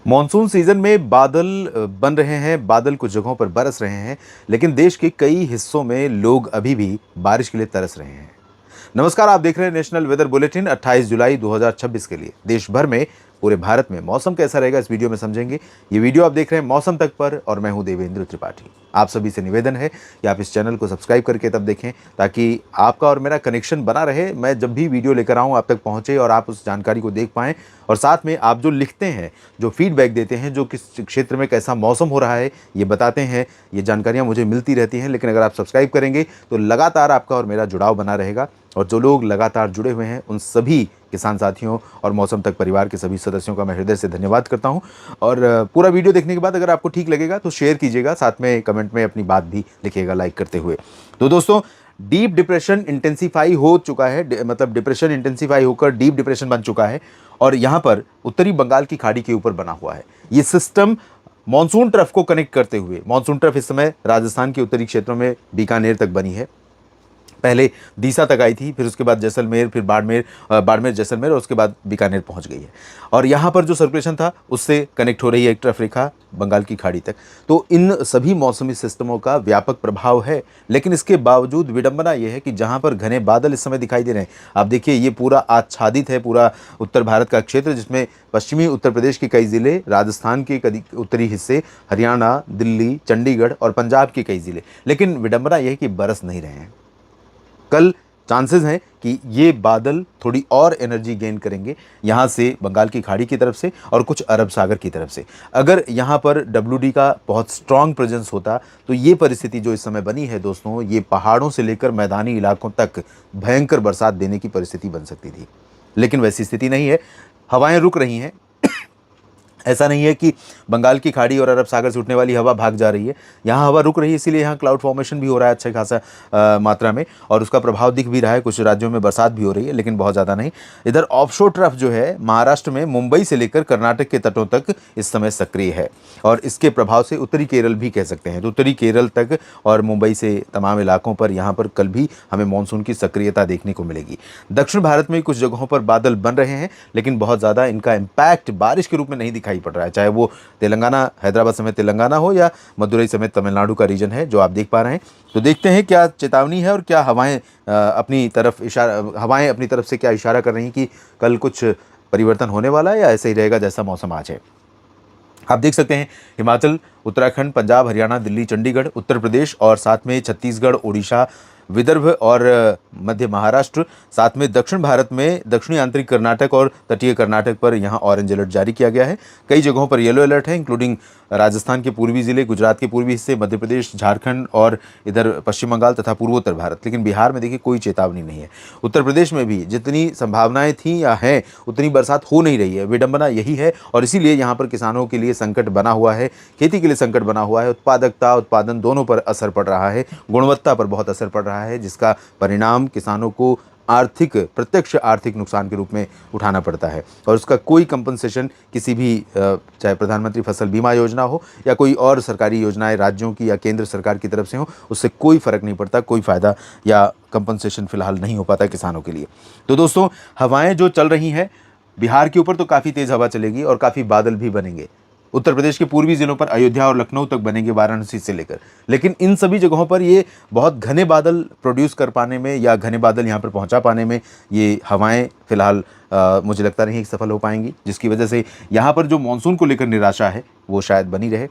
Monsoon season में बादल बन रहे हैं, बादल कुछ जगहों पर बरस रहे हैं, लेकिन देश के कई हिस्सों में लोग अभी भी बारिश के लिए तरस रहे हैं। नमस्कार, आप देख रहे हैं नेशनल वेदर बुलेटिन 28 जुलाई 2026 के लिए। देश भर में, पूरे भारत में मौसम कैसा रहेगा इस वीडियो में समझेंगे। ये वीडियो आप देख रहे हैं मौसम तक पर और मैं हूं देवेंद्र त्रिपाठी। आप सभी से निवेदन है कि आप इस चैनल को सब्सक्राइब करके तब देखें ताकि आपका और मेरा कनेक्शन बना रहे। मैं जब भी वीडियो लेकर आऊं आप तक पहुंचे और आप उस जानकारी को देख पाएं, और साथ में आप जो लिखते हैं, जो फीडबैक देते हैं, जो किस क्षेत्र में कैसा मौसम हो रहा है ये बताते हैं, ये जानकारियाँ मुझे मिलती रहती हैं। लेकिन अगर आप सब्सक्राइब करेंगे तो लगातार आपका और मेरा जुड़ाव बना रहेगा। और जो लोग लगातार जुड़े हुए हैं उन सभी किसान साथियों और मौसम तक परिवार के सभी सदस्यों का मैं हृदय से धन्यवाद करता हूं। और पूरा वीडियो देखने के बाद अगर आपको ठीक लगेगा तो शेयर कीजिएगा, साथ में कमेंट में अपनी बात भी लिखिएगा लाइक करते हुए। तो दोस्तों, डीप डिप्रेशन इंटेंसीफाई हो चुका है, मतलब डिप्रेशन इंटेंसीफाई होकर डीप डिप्रेशन बन चुका है और यहाँ पर उत्तरी बंगाल की खाड़ी के ऊपर बना हुआ है। ये सिस्टम मॉनसून ट्रफ को कनेक्ट करते हुए, मॉनसून ट्रफ इस समय राजस्थान के उत्तरी क्षेत्रों में बीकानेर तक बनी है। पहले डीसा तक आई थी, फिर उसके बाद जैसलमेर, फिर बाड़मेर जैसलमेर और उसके बाद बीकानेर पहुंच गई है। और यहाँ पर जो सर्कुलेशन था उससे कनेक्ट हो रही है एक ट्रफ रेखा बंगाल की खाड़ी तक। तो इन सभी मौसमी सिस्टमों का व्यापक प्रभाव है, लेकिन इसके बावजूद विडंबना यह है कि जहाँ पर घने बादल इस समय दिखाई दे रहे हैं, आप देखिए ये पूरा आच्छादित है, पूरा उत्तर भारत का क्षेत्र, जिसमें पश्चिमी उत्तर प्रदेश के कई ज़िले, राजस्थान के कई उत्तरी हिस्से, हरियाणा, दिल्ली, चंडीगढ़ और पंजाब के कई ज़िले। लेकिन विडंबना यह है कि बरस नहीं रहे हैं। कल चांसेस हैं कि ये बादल थोड़ी और एनर्जी गेन करेंगे यहाँ से बंगाल की खाड़ी की तरफ से और कुछ अरब सागर की तरफ से। अगर यहाँ पर WD का बहुत स्ट्रांग प्रेजेंस होता तो ये परिस्थिति जो इस समय बनी है दोस्तों, ये पहाड़ों से लेकर मैदानी इलाकों तक भयंकर बरसात देने की परिस्थिति बन सकती थी। लेकिन वैसी स्थिति नहीं है, हवाएं रुक रही हैं। ऐसा नहीं है कि बंगाल की खाड़ी और अरब सागर से उठने वाली हवा भाग जा रही है, यहाँ हवा रुक रही है, इसीलिए यहाँ क्लाउड फॉर्मेशन भी हो रहा है अच्छे खासा मात्रा में, और उसका प्रभाव दिख भी रहा है। कुछ राज्यों में बरसात भी हो रही है, लेकिन बहुत ज़्यादा नहीं। इधर ऑफशोर ट्रफ जो है महाराष्ट्र में मुंबई से लेकर कर्नाटक के तटों तक इस समय सक्रिय है, और इसके प्रभाव से उत्तरी केरल भी कह सकते हैं। तो उत्तरी केरल तक और मुंबई से तमाम इलाकों पर यहाँ पर कल भी हमें मानसून की सक्रियता देखने को मिलेगी। दक्षिण भारत में कुछ जगहों पर बादल बन रहे हैं, लेकिन बहुत ज़्यादा इनका इम्पैक्ट बारिश के रूप में नहीं दिखाई पड़ रहा है, चाहे वो तेलंगाना, हैदराबाद समेत तेलंगाना हो या मदुरई समेत तमिलनाडु का रीजन है जो आप देख पा रहे हैं। तो देखते हैं क्या चेतावनी है और क्या हवाएं अपनी तरफ से क्या इशारा कर रही हैं कि कल कुछ परिवर्तन होने वाला है या ऐसे ही रहेगा जैसा मौसम आज है। आप देख सकते हैं हिमाचल, उत्तराखंड, पंजाब, हरियाणा, दिल्ली, चंडीगढ़, उत्तर प्रदेश और साथ में छत्तीसगढ़, ओडिशा, विदर्भ और मध्य महाराष्ट्र, साथ में दक्षिण भारत में दक्षिणी आंतरिक कर्नाटक और तटीय कर्नाटक पर यहाँ ऑरेंज अलर्ट जारी किया गया है। कई जगहों पर येलो अलर्ट है, इंक्लूडिंग राजस्थान के पूर्वी ज़िले, गुजरात के पूर्वी हिस्से, मध्य प्रदेश, झारखंड और इधर पश्चिम बंगाल तथा पूर्वोत्तर भारत। लेकिन बिहार में देखिए कोई चेतावनी नहीं है। उत्तर प्रदेश में भी जितनी संभावनाएं थी या हैं उतनी बरसात हो नहीं रही है। विडंबना यही है और इसीलिए यहाँ पर किसानों के लिए संकट बना हुआ है, खेती के लिए संकट बना हुआ है। उत्पादकता, उत्पादन दोनों पर असर पड़ रहा है, गुणवत्ता पर बहुत असर पड़ रहा है, जिसका परिणाम किसानों को प्रत्यक्ष आर्थिक नुकसान के रूप में उठाना पड़ता है। और उसका कोई कंपनसेशन किसी भी, चाहे प्रधानमंत्री फसल बीमा योजना हो या कोई और सरकारी योजनाएं राज्यों की या केंद्र सरकार की तरफ से हो, उससे कोई फर्क नहीं पड़ता, कोई फ़ायदा या कंपनसेशन फिलहाल नहीं हो पाता किसानों के लिए। तो दोस्तों, हवाएं जो चल रही हैं, बिहार के ऊपर तो काफ़ी तेज़ हवा चलेगी और काफ़ी बादल भी बनेंगे। उत्तर प्रदेश के पूर्वी जिलों पर अयोध्या और लखनऊ तक बनेंगे, वाराणसी से लेकर। लेकिन इन सभी जगहों पर ये बहुत घने बादल प्रोड्यूस कर पाने में या घने बादल यहाँ पर पहुँचा पाने में ये हवाएं फिलहाल मुझे लगता नहीं है कि सफल हो पाएंगी, जिसकी वजह से यहाँ पर जो मानसून को लेकर निराशा है वो शायद बनी रहे।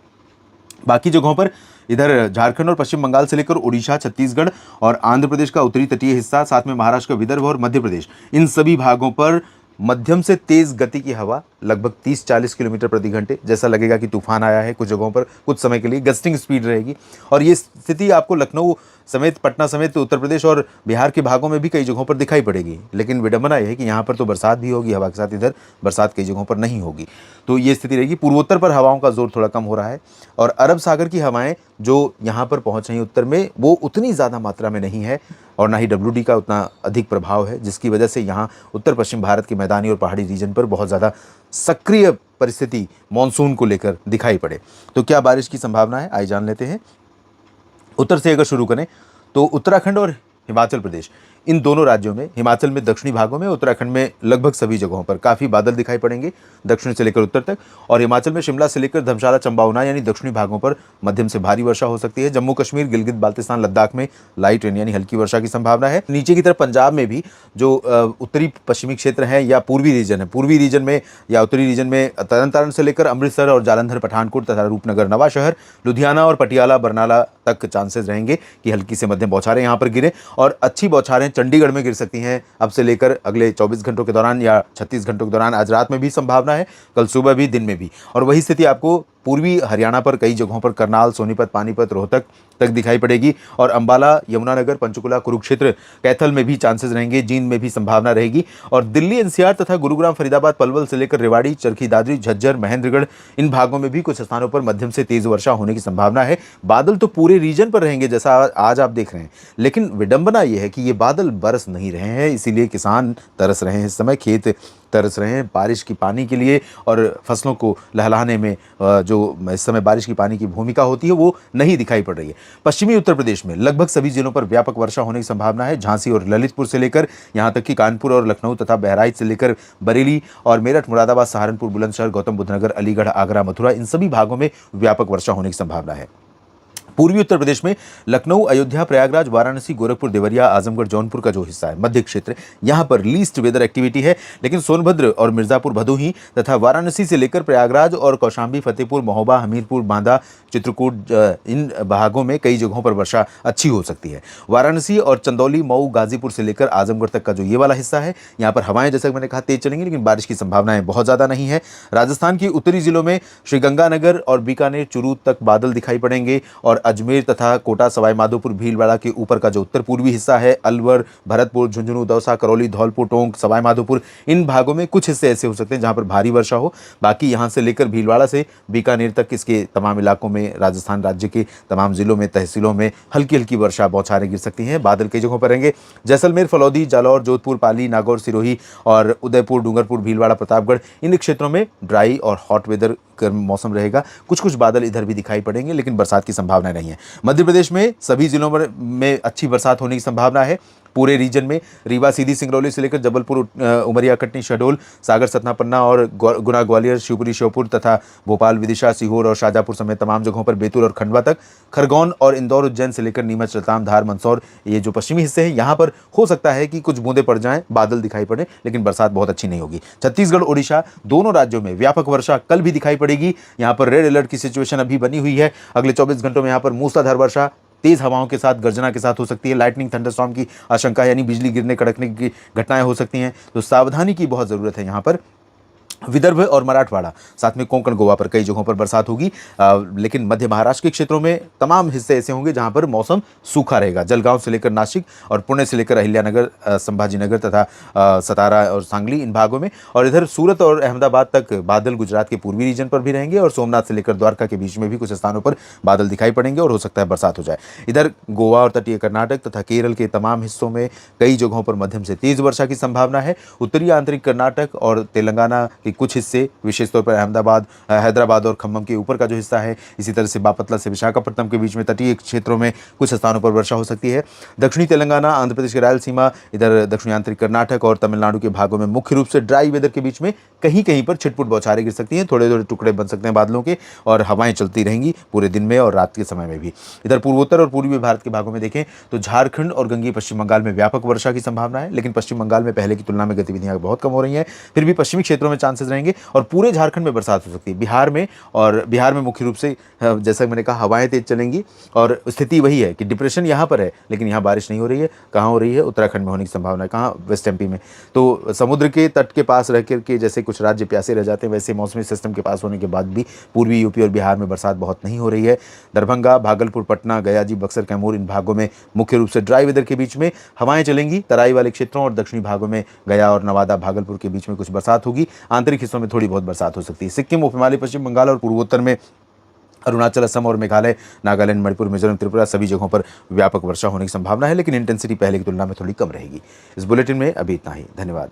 बाकी जगहों पर इधर झारखंड और पश्चिम बंगाल से लेकर उड़ीसा, छत्तीसगढ़ और आंध्र प्रदेश का उत्तरी तटीय हिस्सा, साथ में महाराष्ट्र का विदर्भ और मध्य प्रदेश, इन सभी भागों पर मध्यम से तेज गति की हवा लगभग 30-40 किलोमीटर प्रति घंटे, जैसा लगेगा कि तूफान आया है। कुछ जगहों पर कुछ समय के लिए गस्टिंग स्पीड रहेगी और ये स्थिति आपको लखनऊ समेत, पटना समेत उत्तर प्रदेश और बिहार के भागों में भी कई जगहों पर दिखाई पड़ेगी। लेकिन विडंबना यह है कि यहाँ पर तो बरसात भी होगी हवा के साथ, इधर बरसात कई जगहों पर नहीं होगी। तो ये स्थिति रहेगी। पूर्वोत्तर पर हवाओं का जोर थोड़ा कम हो रहा है और अरब सागर की हवाएं जो यहाँ पर पहुँच रही उत्तर में, वो उतनी ज़्यादा मात्रा में नहीं है और ना ही WD का उतना अधिक प्रभाव है, जिसकी वजह से यहाँ उत्तर पश्चिम भारत के मैदानी और पहाड़ी रीजन पर बहुत ज़्यादा सक्रिय परिस्थिति मॉनसून को लेकर दिखाई पड़े। तो क्या बारिश की संभावना है, आइए जान लेते हैं। उत्तर से अगर शुरू करें तो उत्तराखंड और हिमाचल प्रदेश, इन दोनों राज्यों में, हिमाचल में दक्षिणी भागों में, उत्तराखंड में लगभग सभी जगहों पर काफ़ी बादल दिखाई पड़ेंगे दक्षिण से लेकर उत्तर तक। और हिमाचल में शिमला से लेकर धर्मशाला, चंबा, ऊना यानी दक्षिणी भागों पर मध्यम से भारी वर्षा हो सकती है। जम्मू कश्मीर, गिलगित बाल्टिस्तान, लद्दाख में लाइट रेन यानी हल्की वर्षा की संभावना है। नीचे की तरफ पंजाब में भी जो उत्तरी पश्चिमी क्षेत्र है या पूर्वी रीजन है, पूर्वी रीजन में या उत्तरी रीजन में तरन तारण से लेकर अमृतसर और जालंधर, पठानकोट तथा रूपनगर, नवा शहर, लुधियाना और पटियाला, बरनाला तक चांसेस रहेंगे कि हल्की से मध्यम बौछारें यहां पर गिरे। और अच्छी बौछारें चंडीगढ़ में गिर सकती हैं अब से लेकर अगले 24 घंटों के दौरान या 36 घंटों के दौरान। आज रात में भी संभावना है, कल सुबह भी, दिन में भी। और वही स्थिति आपको पूर्वी हरियाणा पर कई जगहों पर करनाल, सोनीपत, पानीपत, रोहतक तक दिखाई पड़ेगी। और अंबाला, यमुनानगर, पंचकुला, कुरुक्षेत्र, कैथल में भी चांसेस रहेंगे, जींद में भी संभावना रहेगी। और दिल्ली एनसीआर तथा गुरुग्राम, फरीदाबाद, पलवल से लेकर रेवाड़ी, चरखी दादरी, झज्जर, महेंद्रगढ़, इन भागों में भी कुछ स्थानों पर मध्यम से तेज वर्षा होने की संभावना है। बादल तो पूरे रीजन पर रहेंगे जैसा आज आप देख रहे हैं, लेकिन विडंबना यह है कि ये बादल बरस नहीं रहे हैं, इसीलिए किसान तरस रहे हैं। इस समय खेत तरस रहे हैं बारिश की पानी के लिए, और फसलों को लहलाने में जो इस समय बारिश की पानी की भूमिका होती है वो नहीं दिखाई पड़ रही है। पश्चिमी उत्तर प्रदेश में लगभग सभी जिलों पर व्यापक वर्षा होने की संभावना है। झांसी और ललितपुर से लेकर यहां तक कि कानपुर और लखनऊ तथा बहराइच से लेकर बरेली और मेरठ, मुरादाबाद, सहारनपुर, बुलंदशहर, गौतम बुद्ध नगर, अलीगढ़, आगरा, मथुरा, इन सभी भागों में व्यापक वर्षा होने की संभावना है। पूर्वी उत्तर प्रदेश में लखनऊ, अयोध्या, प्रयागराज, वाराणसी, गोरखपुर, देवरिया, आजमगढ़, जौनपुर का जो हिस्सा है, मध्य क्षेत्र, यहां पर लीस्ट वेदर एक्टिविटी है। लेकिन सोनभद्र और मिर्जापुर, भदोही तथा वाराणसी से लेकर प्रयागराज और कौशाम्बी, फतेहपुर, महोबा, हमीरपुर, बांदा, चित्रकूट, इन भागों में कई जगहों पर वर्षा अच्छी हो सकती है। वाराणसी और चंदौली, मऊ, गाजीपुर से लेकर आजमगढ़ तक का जो ये वाला हिस्सा है, यहाँ पर हवाएं जैसे मैंने कहा तेज चलेंगी, लेकिन बारिश की संभावनाएं बहुत ज़्यादा नहीं है। राजस्थान की उत्तरी जिलों में श्रीगंगानगर और बीकानेर, चुरू तक बादल दिखाई पड़ेंगे। और अजमेर तथा कोटा, सवाई माधोपुर, भीलवाड़ा के ऊपर का जो उत्तर पूर्वी हिस्सा है, अलवर, भरतपुर, झुंझुनू, दौसा, करौली, धौलपुर, टोंक, सवाई माधोपुर, इन भागों में कुछ हिस्से ऐसे हो सकते हैं जहां पर भारी वर्षा हो। बाकी यहां से लेकर भीलवाड़ा से बीकानेर तक इसके तमाम इलाकों में, राजस्थान राज्य के तमाम जिलों में, तहसीलों में हल्की हल्की वर्षा, बौछारें गिर सकती हैं। बादल कई जगहों पर रहेंगे। जैसलमेर, फलौदी, जालौर, जोधपुर, पाली, नागौर, सिरोही और उदयपुर, डूंगरपुर, भीलवाड़ा, प्रतापगढ़, इन क्षेत्रों में ड्राई और हॉट वेदर मौसम रहेगा। कुछ कुछ बादल इधर भी दिखाई पड़ेंगे, लेकिन बरसात की संभावना नहीं है। मध्य प्रदेश में सभी जिलों में अच्छी बरसात होने की संभावना है। पूरे रीजन में रीवा, सीधी, सिंगरौली से लेकर जबलपुर, उमरिया, कटनी, शहडोल, सागर, सतना, पन्ना और गुना, ग्वालियर, शिवपुरी, श्योपुर तथा भोपाल, विदिशा, सीहोर और शाजापुर समेत तमाम जगहों पर, बेतुल और खंडवा तक, खरगोन और इंदौर, उज्जैन से लेकर नीमच, रतलाम, धार, मंदसौर, ये जो पश्चिमी हिस्से हैं यहाँ पर हो सकता है कि कुछ बूंदे पड़ जाएं, बादल दिखाई पड़े, लेकिन बरसात बहुत अच्छी नहीं होगी। छत्तीसगढ़, ओडिशा, दोनों राज्यों में व्यापक वर्षा कल भी दिखाई पड़ेगी। यहाँ पर रेड अलर्ट की सिचुएशन अभी बनी हुई है। अगले 24 घंटों में यहाँ पर मूसलाधार वर्षा तेज हवाओं के साथ, गर्जना के साथ हो सकती है। लाइटनिंग, थंडरस्टॉर्म की आशंका यानी बिजली गिरने, कड़कने की घटनाएं हो सकती हैं। तो सावधानी की बहुत ज़रूरत है यहाँ पर। विदर्भ और मराठवाड़ा, साथ में कोंकण, गोवा पर कई जगहों पर बरसात होगी। लेकिन मध्य महाराष्ट्र के क्षेत्रों में तमाम हिस्से ऐसे होंगे जहां पर मौसम सूखा रहेगा। जलगांव से लेकर नासिक और पुणे से लेकर अहिल्यानगर, संभाजीनगर तथा सतारा और सांगली, इन भागों में। और इधर सूरत और अहमदाबाद तक बादल गुजरात के पूर्वी रीजन पर भी रहेंगे। और सोमनाथ से लेकर द्वारका के बीच में भी कुछ स्थानों पर बादल दिखाई पड़ेंगे और हो सकता है बरसात हो जाए। इधर गोवा और तटीय कर्नाटक तथा केरल के तमाम हिस्सों में कई जगहों पर मध्यम से तेज वर्षा की संभावना है। उत्तरी आंतरिक कर्नाटक और तेलंगाना के कुछ हिस्से, विशेष तौर पर अहमदाबाद, हैदराबाद और खम्मम के ऊपर का जो हिस्सा है, इसी तरह से बापतला से विशाखापट्टनम के बीच में तटीय क्षेत्रों में कुछ स्थानों पर वर्षा हो सकती है। दक्षिणी तेलंगाना, आंध्र प्रदेश के रायलसीमा, इधर दक्षिणी आंतरिक कर्नाटक और तमिलनाडु के भागों में मुख्य रूप से ड्राई वेदर के बीच में कहीं कहीं पर छिटपुट बौछारें गिर सकती हैं। थोड़े थोड़े टुकड़े बन सकते हैं बादलों के, और हवाएं चलती रहेंगी पूरे दिन में और रात के समय में भी। इधर पूर्वोत्तर और पूर्वी भारत के भागों में देखें तो झारखंड और गंगीय पश्चिम बंगाल में व्यापक वर्षा की संभावना है। लेकिन पश्चिम बंगाल में पहले की तुलना में गतिविधियां बहुत कम हो रही हैं। फिर भी पश्चिमी क्षेत्रों में चांसेस रहेंगे और पूरे झारखंड में बरसात हो सकती है। बिहार में मुख्य रूप से जैसा मैंने कहा हवाएं तेज चलेंगी। और स्थिति वही है कि डिप्रेशन यहाँ पर है, लेकिन यहाँ बारिश नहीं हो रही है। कहाँ हो रही है? उत्तराखंड में होने की संभावना है। कहाँ? वेस्ट एमपी में। तो समुद्र के तट के पास रह करके जैसे कुछ राज्य प्यासे रह जाते हैं, वैसे मौसमी सिस्टम के पास होने के बाद भी पूर्वी यूपी और बिहार में बरसात बहुत नहीं हो रही है। दरभंगा, भागलपुर, पटना, गया जी, बक्सर, कैमूर, इन भागों में मुख्य रूप से ड्राई वेदर के बीच में हवाएं चलेंगी। तराई वाले क्षेत्रों और दक्षिणी भागों में गया और नवादा, भागलपुर के बीच में कुछ बरसात होगी। आंतरिक हिस्सों में थोड़ी बहुत बरसात हो सकती है। सिक्किम, उप हिमालय, पश्चिम बंगाल और पूर्वोत्तर में अरुणाचल, असम और मेघालय, नागालैंड, मणिपुर, मिजोरम, त्रिपुरा, सभी जगहों पर व्यापक वर्षा होने की संभावना है। लेकिन इंटेंसिटी पहले की तुलना में थोड़ी कम रहेगी। इस बुलेटिन में अभी इतना ही। धन्यवाद।